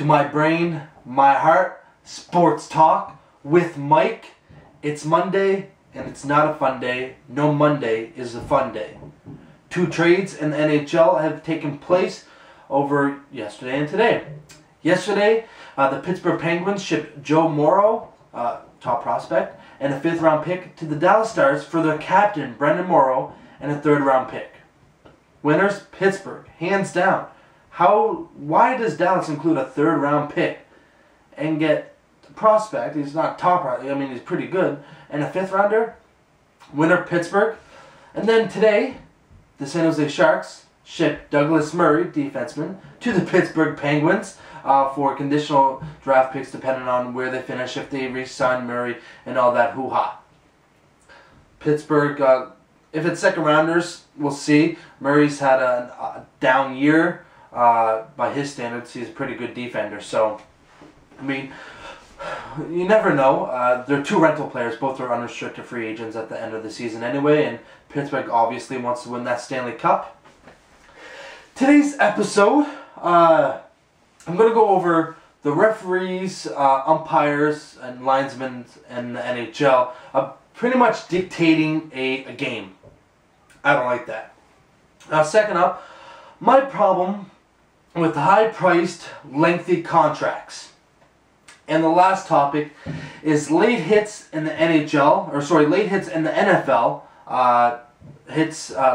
my brain, my heart, sports talk with Mike. It's Monday, and it's not a fun day. No Monday is a fun day. 2 trades in the NHL have taken place over yesterday and today. Yesterday, the Pittsburgh Penguins shipped Joe Morrow, top prospect, and a 5th round pick to the Dallas Stars for their captain, Brendan Morrow, and a 3rd round pick. Winners, Pittsburgh, hands down. Why does Dallas include a 3rd round pick and get the prospect? He's not top, I mean, he's pretty good. And a 5th rounder? Winner, Pittsburgh. And then today, the San Jose Sharks shipped Douglas Murray, defenseman, to the Pittsburgh Penguins for conditional draft picks depending on where they finish, if they re-sign Murray and all that hoo-ha. Pittsburgh, if it's 2nd rounders, we'll see. Murray's had a down year. By his standards, he's a pretty good defender. So, I mean, you never know. They're 2 rental players. Both are unrestricted free agents at the end of the season anyway. And Pittsburgh obviously wants to win that Stanley Cup. Today's episode, I'm going to go over the referees, umpires, and linesmen in the NHL pretty much dictating a game. I don't like that. Now, second up, my problem with the high-priced, lengthy contracts. And the last topic is late hits in the NHL, or sorry, late hits in the NFL,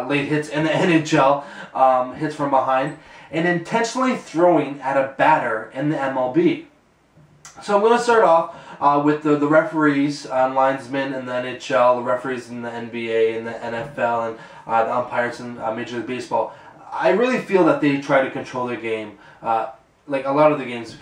late hits in the NHL, hits from behind, and intentionally throwing at a batter in the MLB. So I'm going to start off with the referees, linesmen in the NHL, the referees in the NBA, and the NFL, and the umpires in Major League Baseball. I really feel that they try to control their game, like a lot of the games.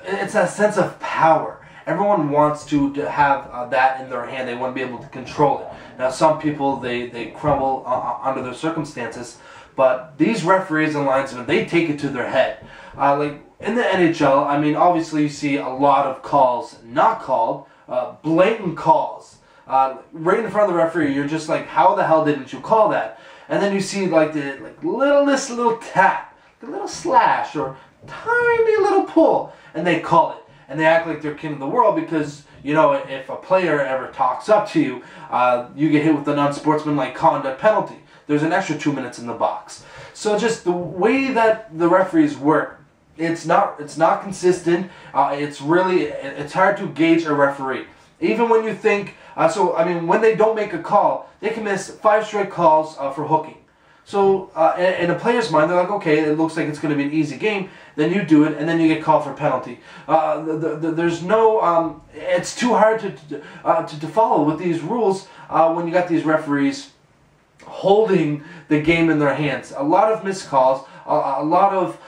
It's a sense of power. Everyone wants to have that in their hand. They want to be able to control it. Now, some people, they crumble under their circumstances, but these referees and linesmen, they take it to their head. Like in the NHL, I mean, obviously you see a lot of calls not called, blatant calls. Right in front of the referee, you're just like, how the hell didn't you call that? And then you see like the little tap, a little slash, or tiny little pull, and they call it. And they act like they're king of the world because, you know, if a player ever talks up to you, you get hit with an unsportsmanlike conduct penalty. There's an extra 2 minutes in the box. So just the way that the referees work, it's not consistent. It's hard to gauge a referee. Even when you think, so I mean, when they don't make a call, they can miss 5 straight calls for hooking. So in a player's mind, they're like, okay, it looks like it's going to be an easy game. Then you do it, and then you get called for penalty. There's no, it's too hard to follow with these rules when you got these referees holding the game in their hands. A lot of missed calls, a lot of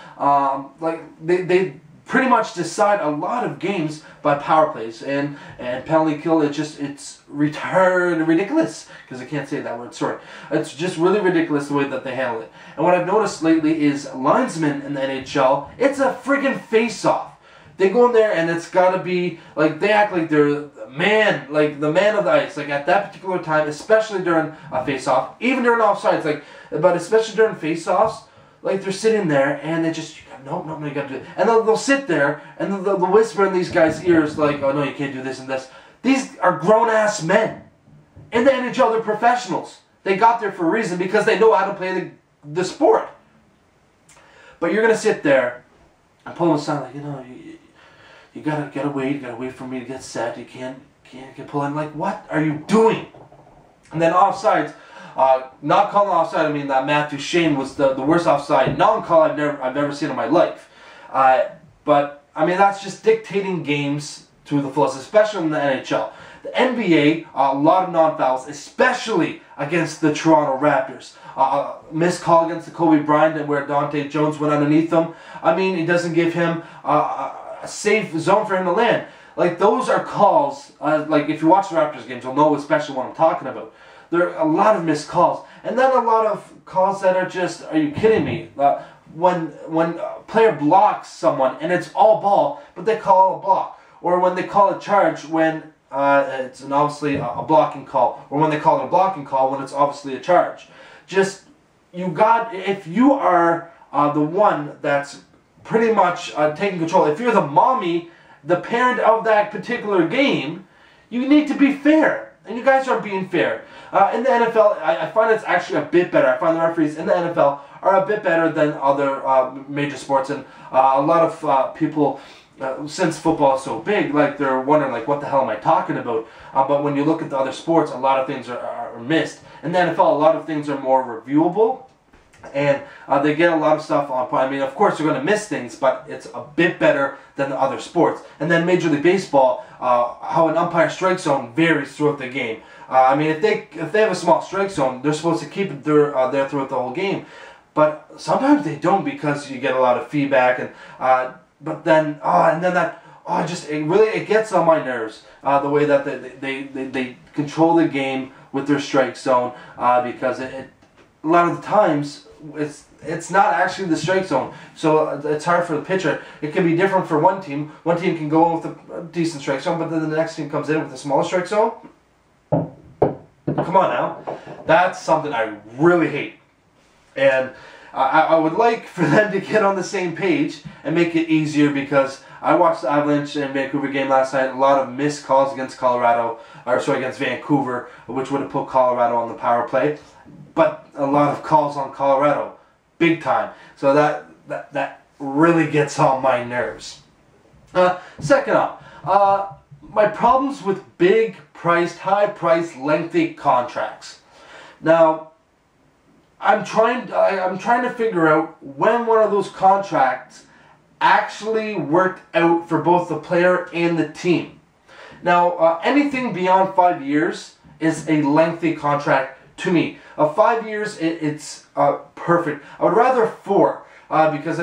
like they pretty much decide a lot of games by power plays and penalty kill. It's ridiculous, because I can't say that word, sorry. It's just really ridiculous the way that they handle it. And what I've noticed lately is linesmen in the NHL, it's a friggin' face-off. They go in there and it's gotta be, like, they act like they're the man, like the man of the ice, like at that particular time, especially during a face-off, even during offsides, like, but especially during face-offs, like they're sitting there and they just, no, you gotta do it. And they'll sit there and they'll whisper in these guys' ears like, oh no, you can't do this and this. These are grown-ass men. In the NHL, they're professionals. They got there for a reason because they know how to play the sport. But you're gonna sit there and pull them aside like, you know, you gotta wait for me to get set. You can't get pulled in. Like, what are you doing? And then offsides. Not calling offside, I mean that Matt Duchene was the worst offside non-call I've ever seen in my life. But I mean, that's just dictating games to the fullest, especially in the NHL. The NBA, a lot of non-fouls, especially against the Toronto Raptors. Missed call against the Kobe Bryant where Dante Jones went underneath him. I mean, he doesn't give him a safe zone for him to land. Like, those are calls, like if you watch the Raptors games, you'll know especially what I'm talking about. There are a lot of missed calls. And then a lot of calls that are just, are you kidding me? When a player blocks someone and it's all ball, but they call a block. Or when they call a charge when it's obviously a blocking call. Or when they call it a blocking call when it's obviously a charge. Just, if you are the one that's pretty much taking control. If you're the mommy, the parent of that particular game, you need to be fair. And you guys aren't being fair. In the NFL, I find it's actually a bit better. I find the referees in the NFL are a bit better than other major sports. And a lot of people, since football is so big, like they're wondering, like, what the hell am I talking about? But when you look at the other sports, a lot of things are missed. In the NFL, a lot of things are more reviewable. And they get a lot of stuff on point. I mean, of course, you're going to miss things, but it's a bit better than the other sports. And then Major League Baseball, how an umpire strike zone varies throughout the game. I mean, if they have a small strike zone, they're supposed to keep it there throughout the whole game. But sometimes they don't because you get a lot of feedback. And but then it gets on my nerves the way that they control the game with their strike zone because a lot of the times it's not actually the strike zone, so it's hard for the pitcher. It can be different for one team. One team can go in with a decent strike zone, but then the next team comes in with a smaller strike zone. Come on now, that's something I really hate, and I would like for them to get on the same page and make it easier, because I watched the Avalanche and Vancouver game last night. A lot of missed calls against against Vancouver, which would have put Colorado on the power play. But a lot of calls on Colorado, big time. So that really gets on my nerves. Second up, my problems with high-priced, lengthy contracts. Now, I'm trying to figure out when one of those contracts actually worked out for both the player and the team. Now, anything beyond 5 years is a lengthy contract to me. 5 years, it's perfect. I would rather 4, because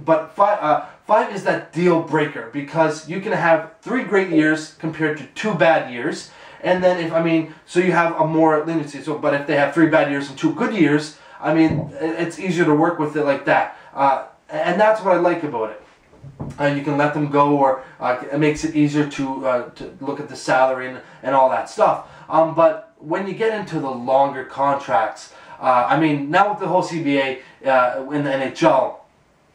but five is that deal breaker, because you can have 3 great years compared to 2 bad years, and then so you have a more leniency. So, but if they have 3 bad years and 2 good years, it's easier to work with it like that, and that's what I like about it. You can let them go, or it makes it easier to look at the salary and all that stuff. But when you get into the longer contracts, now with the whole CBA in the NHL,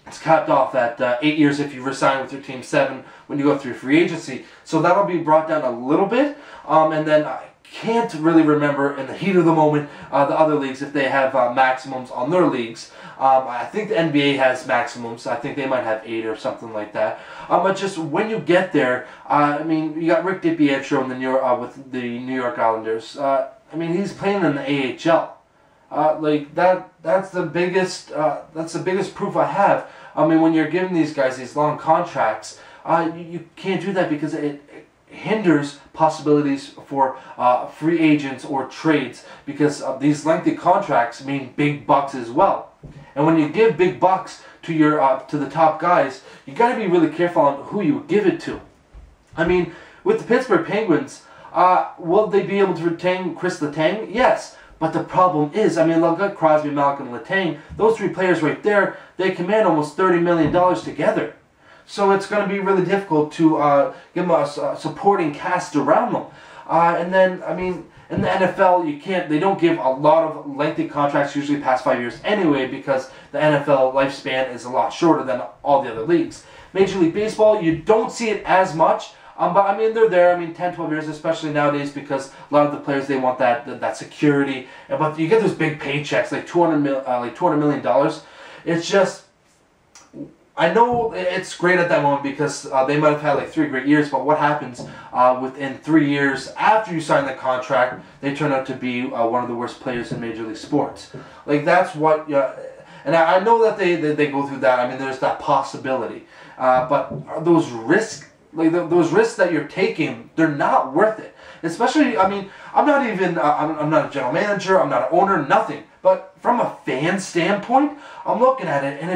it's capped off at 8 years if you resign with your team, 7 when you go through free agency. So that'll be brought down a little bit, and then I can't really remember in the heat of the moment the other leagues if they have maximums on their leagues. I think the NBA has maximums. I think they might have 8 or something like that. But just when you get there, you got Rick DiPietro in with the New York Islanders. He's playing in the AHL. That's the biggest proof I have. When you're giving these guys these long contracts, you can't do that because it hinders possibilities for free agents or trades, because these lengthy contracts mean big bucks as well. And when you give big bucks to your to the top guys, you got to be really careful on who you give it to. With the Pittsburgh Penguins, will they be able to retain Chris Letang? Yes. But the problem is, look at Crosby, Malkin, Letang. Those 3 players right there, they command almost $30 million together. So it's going to be really difficult to give them a supporting cast around them. And then, in the NFL, they don't give a lot of lengthy contracts, usually past 5 years anyway, because the NFL lifespan is a lot shorter than all the other leagues. Major League Baseball, you don't see it as much. But they're there. 10, 12 years, especially nowadays, because a lot of the players, they want that security. But you get those big paychecks, like $200 million. It's just, I know it's great at that moment because they might have had like 3 great years. But what happens within 3 years after you sign the contract? They turn out to be one of the worst players in Major League sports. That's what. And I know that they go through that. There's that possibility. But those risks. Those risks that you're taking, they're not worth it. Especially, I'm not even, I'm not a general manager, I'm not an owner, nothing. But from a fan standpoint, I'm looking at it and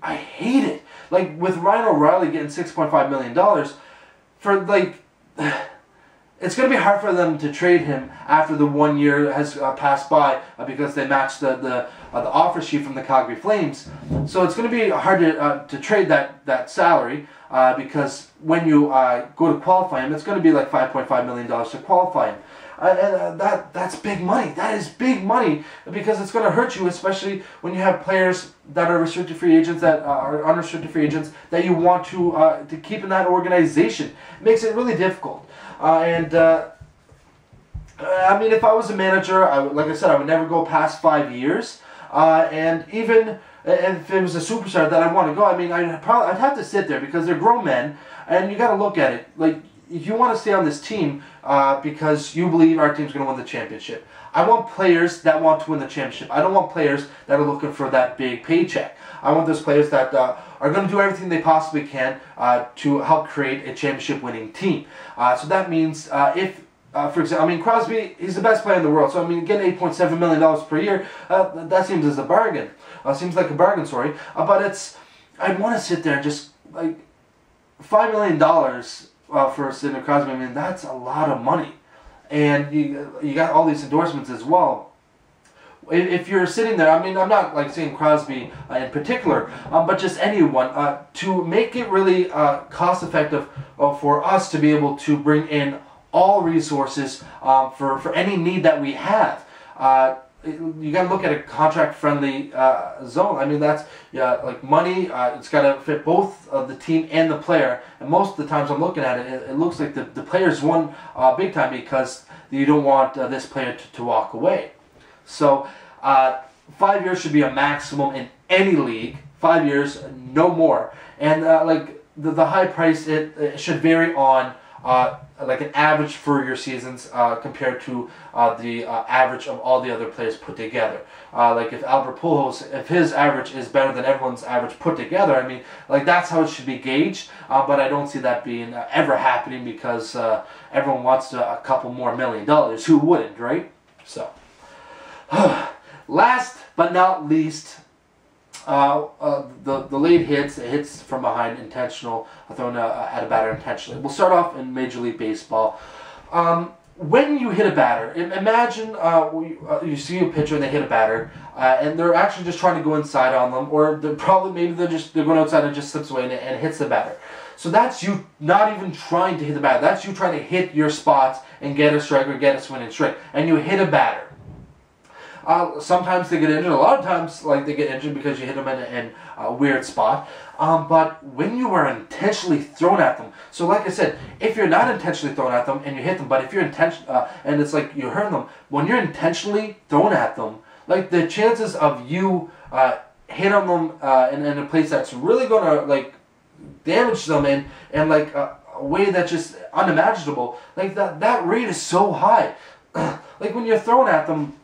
I hate it. With Ryan O'Reilly getting $6.5 million for it's going to be hard for them to trade him after the 1 year has passed by because they matched the offer sheet from the Calgary Flames. So it's going to be hard to trade that salary because when you go to qualify him, it's going to be like $5.5 million to qualify him. And that's big money. That is big money because it's going to hurt you, especially when you have players that are restricted free agents, that are unrestricted free agents, that you want to keep in that organization. It makes it really difficult. I mean, if I was a manager, like I said, I would never go past 5 years. And even if it was a superstar that I want to go, I mean, I'd have to sit there because they're grown men, and you got to look at it like, if you want to stay on this team because you believe our team's going to win the championship. I want players that want to win the championship. I don't want players that are looking for that big paycheck. I want those players that are going to do everything they possibly can to help create a championship-winning team. So that means for example, I mean, Crosby, he's the best player in the world. So, I mean, getting $8.7 million per year, that seems as a bargain. Seems like a bargain, sorry. But it's, I want to sit there and just, like, $5 million for Sidney Crosby, I mean, that's a lot of money. And you got all these endorsements as well. If you're sitting there, I mean, I'm not like saying Crosby in particular, but just anyone, to make it really cost effective for us to be able to bring in all resources for any need that we have. You got to look at a contract-friendly zone. I mean, that's like money. It's got to fit both the team and the player. And most of the times I'm looking at it, it looks like the player's won big time because you don't want this player to walk away. So 5 years should be a maximum in any league. 5 years, no more. And like the high price, it should vary on like an average for your seasons compared to the average of all the other players put together. Like if Albert Pujols, if his average is better than everyone's average put together, I mean, like that's how it should be gauged. But I don't see that being ever happening because everyone wants a couple more $1 million. Who wouldn't, right? So, last but not least, the late hits from behind, intentional, thrown at a batter intentionally. We'll start off in Major League Baseball. When you hit a batter, imagine you see a pitcher and they hit a batter, and they're actually just trying to go inside on them, or they're going outside and just slips away and hits the batter. So that's you not even trying to hit the batter. That's you trying to hit your spots and get a strike or get a swinging strike, and you hit a batter. Sometimes they get injured. A lot of times, like they get injured because you hit them in a weird spot. But when you are intentionally thrown at them, so like I said, if you're not intentionally thrown at them and you hit them, but if you're and it's like you hurt them, when you're intentionally thrown at them, like the chances of you hitting them in a place that's really gonna like damage them and like a way that's just unimaginable, like that rate is so high. Like when you're thrown at them,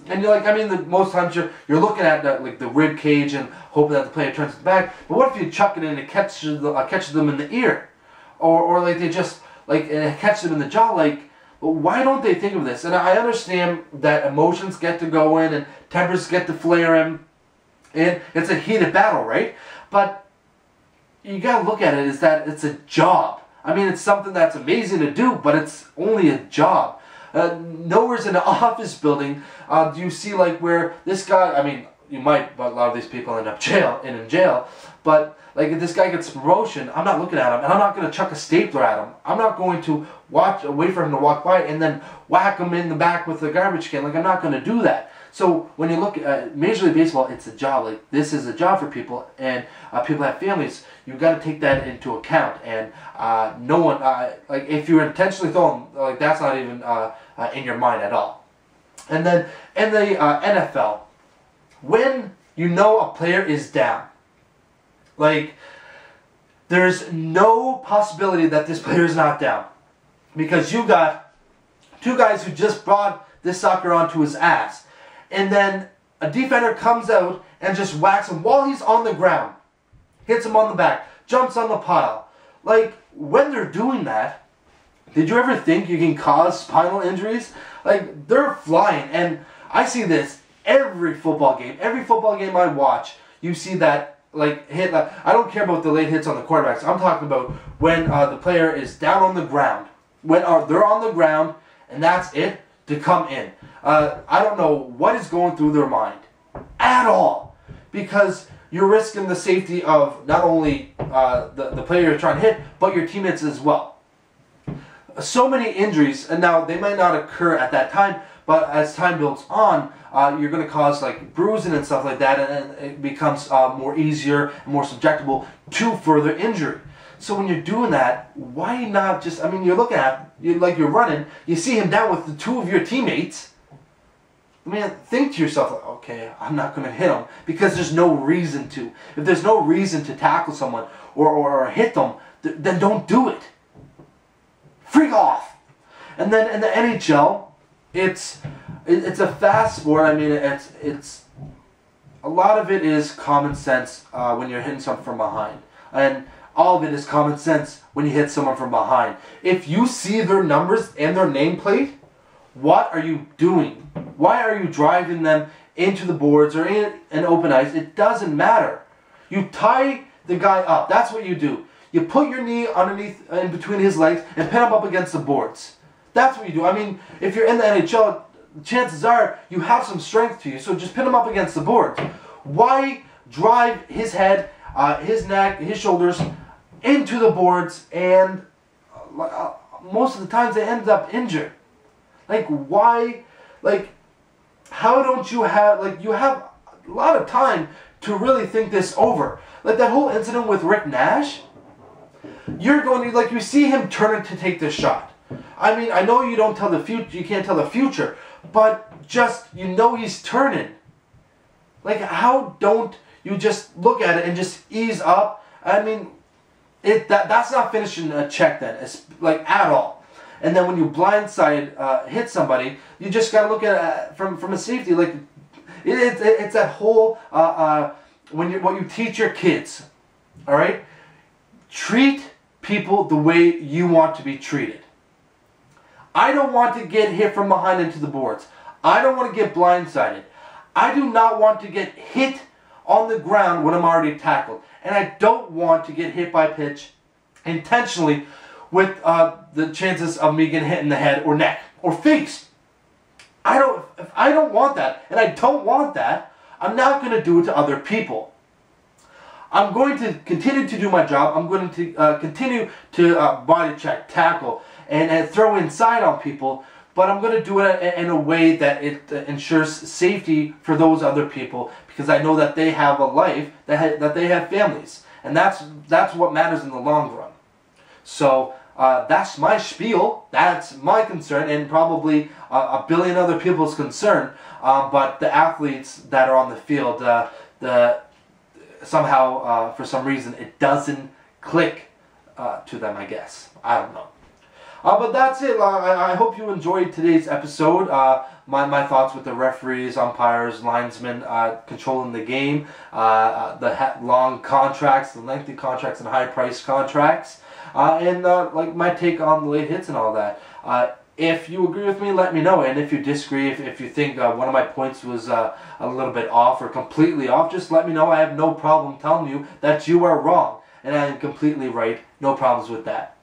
and you're like, I mean, most times you're looking at like the rib cage and hoping that the player turns it back. But what if you chuck it in and it catches them in the ear, or like they just like it catches them in the jaw? Like, well, why don't they think of this? And I understand that emotions get to go in and tempers get to flare in, and it's a heated battle, right? But you gotta look at it as that it's a job. I mean, it's something that's amazing to do, but it's only a job. Nowhere's in an office building do you see like where this guy, I mean, you might, but a lot of these people end up in jail. But like if this guy gets promotion, I'm not looking at him, and I'm not going to chuck a stapler at him. I'm not going to wait for him to walk by and then whack him in the back with a garbage can. Like I'm not going to do that. So when you look at Major League Baseball, it's a job. Like this is a job for people, and people have families. You've got to take that into account. And no one, like if you're intentionally throwing, like that's not even in your mind at all. And then in the NFL, when you know a player is down, like there's no possibility that this player is not down, because you got two guys who just brought this sucker onto his ass, and then a defender comes out and just whacks him while he's on the ground, hits him on the back, jumps on the pile. Like when they're doing that, did you ever think you can cause spinal injuries? Like they're flying, and I see this every football game. Every football game I watch, you see that like hit. I don't care about the late hits on the quarterbacks. I'm talking about when the player is down on the ground, when they're on the ground and that's it, to come in. I don't know what is going through their mind at all, because you're risking the safety of not only the player you're trying to hit, but your teammates as well. So many injuries, and now they might not occur at that time, but as time builds on, you're going to cause like bruising and stuff like that, and it becomes more easier and more subjectable to further injury. So when you're doing that, why not just, I mean, you're looking at, you're running, you see him down with the two of your teammates. I mean, think to yourself, like, okay, I'm not going to hit him, because there's no reason to. If there's no reason to tackle someone or hit them, then don't do it. Freak off. And then in the NHL, it's a fast sport. I mean, it's a lot of it is common sense when you're hitting someone from behind, and all of it is common sense when you hit someone from behind. If you see their numbers and their nameplate, what are you doing? Why are you driving them into the boards or in an open ice? It doesn't matter. You tie the guy up. That's what you do. You put your knee underneath, in between his legs, and pin him up against the boards. That's what you do. I mean, if you're in the NHL, chances are you have some strength to you, so just pin him up against the boards. Why drive his head, his neck, his shoulders into the boards, and most of the times they end up injured? Like, why? Like, how don't you have, like, you have a lot of time to really think this over. Like that whole incident with Rick Nash, you're going to, like, you see him turning to take this shot. I mean, I know you don't tell the future, you can't tell the future, but just, you know he's turning. Like, how don't you just look at it and just ease up? I mean, that's not finishing a check then, it's like, at all. And then when you blindside hit somebody, you just gotta look at it from a safety. Like, it's that whole what you teach your kids. All right, treat people the way you want to be treated. I don't want to get hit from behind into the boards. I don't want to get blindsided. I do not want to get hit on the ground when I'm already tackled, and I don't want to get hit by pitch intentionally, with the chances of me getting hit in the head or neck or face. If I don't want that, and I don't want that, I'm not going to do it to other people. I'm going to continue to do my job. I'm going to continue to body check, tackle, and throw inside on people, but I'm going to do it in a way that it ensures safety for those other people, because I know that they have a life, that they have families, and that's what matters in the long run. So that's my spiel, that's my concern, and probably a billion other people's concern, but the athletes that are on the field, somehow, for some reason, it doesn't click to them, I guess. I don't know. But that's it. I hope you enjoyed today's episode. My thoughts with the referees, umpires, linesmen controlling the game, the long contracts, the lengthy contracts, and high-priced contracts. And like my take on the late hits and all that. If you agree with me, let me know. And if you disagree, if you think one of my points was a little bit off or completely off, just let me know. I have no problem telling you that you are wrong and I am completely right. No problems with that.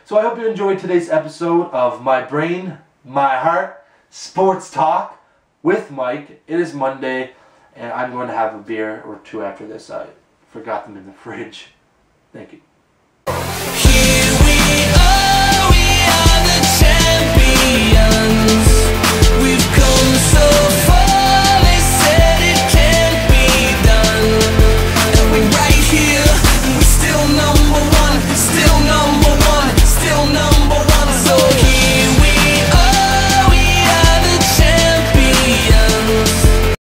So I hope you enjoyed today's episode of My Brain, My Heart, Sports Talk with Mike. It is Monday, and I'm going to have a beer or two after this. I forgot them in the fridge. Thank you.